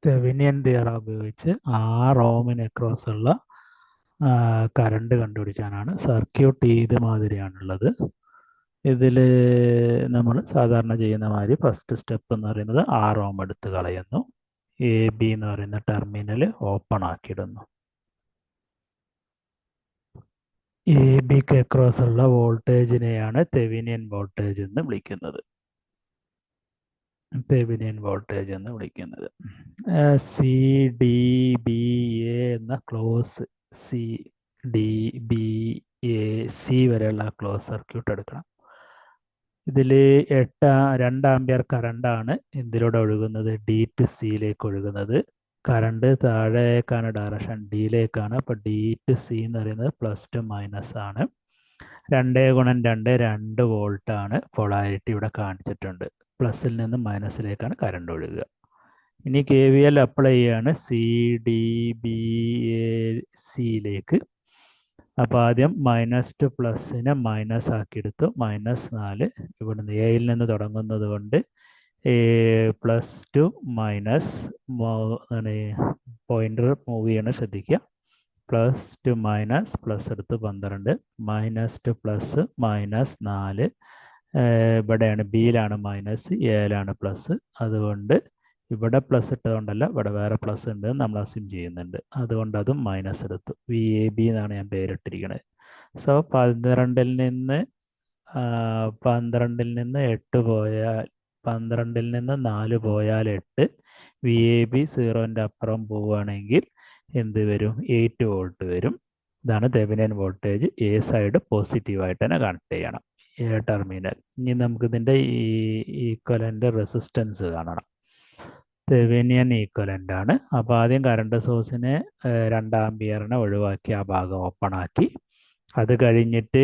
Thevenin theorem ഉപയോഗിച്ച് 6 ഓമിന് across ഉള്ള current കണ്ടുപിടിക്കാനാണ്. Circuit ഇതുമാതിരിയാണുള്ളത്. ഇതിൽ നമ്മൾ സാധാരണ ചെയ്യുന്ന മാതിരി ഫസ്റ്റ് സ്റ്റെപ്പ് എന്ന് പറയുന്നത് 6 ഓം എടുത്ത് കളയുന്നു. എ ബി എന്ന് പറയുന്ന ടെർമിനൽ ഓപ്പൺ ആക്കിയിടുന്നു. എ ബിക്ക് അക്രോസ് ഉള്ള വോൾട്ടേജിനെയാണ് തെവെനിൻ വോൾട്ടേജ് എന്ന് വിളിക്കുന്നത്. തെവെനിൻ വോൾട്ടേജ് എന്ന് വിളിക്കുന്നത്. സി ഡി ബി എ എന്ന close C D B A C വരെയുള്ള ക്ലോസ് സർക്യൂട്ട് എടുക്കണം. ഇതിൽ 2 ആംപിയർ കറണ്ടാണ് ഇതിലൂടെ ഒഴുകുന്നത്, ഡി ടു സിയിലേക്ക് ഒഴുകുന്നത്. കറണ്ട് താഴേക്കാണ് ഡയറക്ഷൻ, ഡിയിലേക്കാണ്. അപ്പോൾ ഡി ടു സി എന്ന് പറയുന്നത് പ്ലസ് ടു മൈനസ് ആണ്. 2 ഗുണം 2 2 വോൾട്ട് ആണ്. പൊളാരിറ്റി ഇവിടെ കാണിച്ചിട്ടുണ്ട്. പ്ലസിൽ നിന്ന് മൈനസിലേക്കാണ് കറണ്ട് ഒഴുകുക. ഇനി കെ വി എൽ അപ്ലൈ ചെയ്യാണ് സി ഡി ബി എ സിയിലേക്ക്. അപ്പോൾ ആദ്യം മൈനസ് ടു പ്ലസിനെ മൈനസ് ആക്കിയെടുത്തു. -4 ഇവിടുന്ന് എയിൽ നിന്ന് തുടങ്ങുന്നത് കൊണ്ട് plus two minus pointer move ചെയ്യണം, ശ്രദ്ധിക്കുക. പ്ലസ് ടു മൈനസ് പ്ലസ് എടുത്ത് 12, മൈനസ് ടു പ്ലസ് -4. ഇവിടെയാണ് ബിയിലാണ് മൈനസ്, എയിലാണ് പ്ലസ്. അതുകൊണ്ട് ഇവിടെ പ്ലസ് ഇട്ടതുകൊണ്ടല്ല, ഇവിടെ വേറെ പ്ലസ് ഉണ്ട് നമ്മൾ അസ്യൂം ചെയ്യുന്നുണ്ട്. അതുകൊണ്ട് അതും മൈനസ് എടുത്തു. വി എ ബി എന്നാണ് ഞാൻ പേരിട്ടിരിക്കുന്നത്. സോ 12ൽ നിന്ന് 8 പോയാൽ 12ൽ നിന്ന് 4 പോയാൽ 8. വി എ ബി 0ൻ്റെ അപ്പുറം പോവുകയാണെങ്കിൽ എന്ത് വരും? 8 വോൾട്ട് വരും. ഇതാണ് തെവെനിൻ വോൾട്ടേജ്. എ സൈഡ് പോസിറ്റീവായിട്ട് തന്നെ കണക്ട് ചെയ്യണം, എ ടെർമിനൽ. ഇനി നമുക്കിതിൻ്റെ ഈക്വലൻ്റ് റെസിസ്റ്റൻസ് കാണണം. തെവെനിൻ ഈക്വലൻ്റ് ആണ്. അപ്പോൾ ആദ്യം കറണ്ട് സോഴ്സിനെ 2 ആംപിയറിനെ ഒഴിവാക്കി ആ ഭാഗം ഓപ്പൺ ആക്കി. അത് കഴിഞ്ഞിട്ട്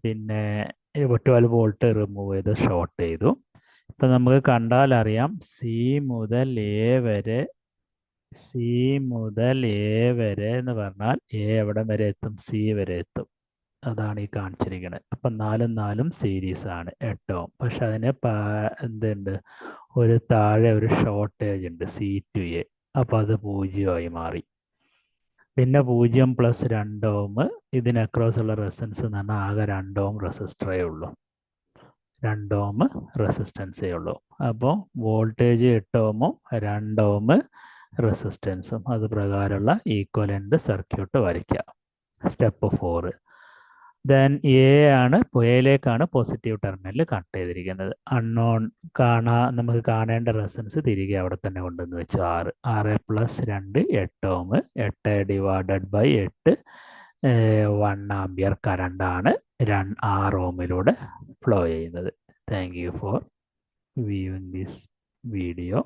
പിന്നെ 12 വോൾട്ട് റിമൂവ് ചെയ്ത് ഷോർട്ട് ചെയ്തു. ഇപ്പം നമുക്ക് കണ്ടാൽ അറിയാം, സി മുതൽ എ വരെ എന്ന് പറഞ്ഞാൽ എ എവിടെ വരെ എത്തും? സി വരെ എത്തും. അതാണ് ഈ കാണിച്ചിരിക്കുന്നത്. അപ്പം 4 4 സീരീസ് ആണ്, 8 ഓം. പക്ഷെ അതിന് എന്തുണ്ട്? ഒരു താഴെ ഒരു ഷോർട്ടേജ് ഉണ്ട്, സി ടു എ. അപ്പോൾ അത് 0 മാറി. പിന്നെ 0 പ്ലസ് 2 ഓം. ഇതിന് അക്രോസ് ഉള്ള റെസിസ്റ്റൻസ് എന്ന് പറഞ്ഞാൽ ആകെ 2 ഓം റെസിസ്റ്ററേ ഉള്ളൂ, 2 ഓം റെസിസ്റ്റൻസേ ഉള്ളൂ. അപ്പോൾ വോൾട്ടേജ് 8 ഓമും 2 ഓം റെസിസ്റ്റൻസും. അത് പ്രകാരമുള്ള ഈക്വലൻ്റ് സർക്യൂട്ട് വരയ്ക്കുക. സ്റ്റെപ്പ് 4. ദെൻ എയിലേക്കാണ് പോസിറ്റീവ് ടെർമിനൽ കണക്ട് ചെയ്തിരിക്കുന്നത്. അൺനോൺ നമുക്ക് കാണേണ്ട റെസിസ്റ്റൻസ് തിരികെ അവിടെ തന്നെ കൊണ്ടുവന്ന് വെച്ചു. 6 plus 2 8 ohm. 8 divided by 8 1 ampere കറണ്ടാണ് 6 ഓമിലൂടെ ഫ്ലോ ചെയ്യുന്നത്. Thank you for viewing this video.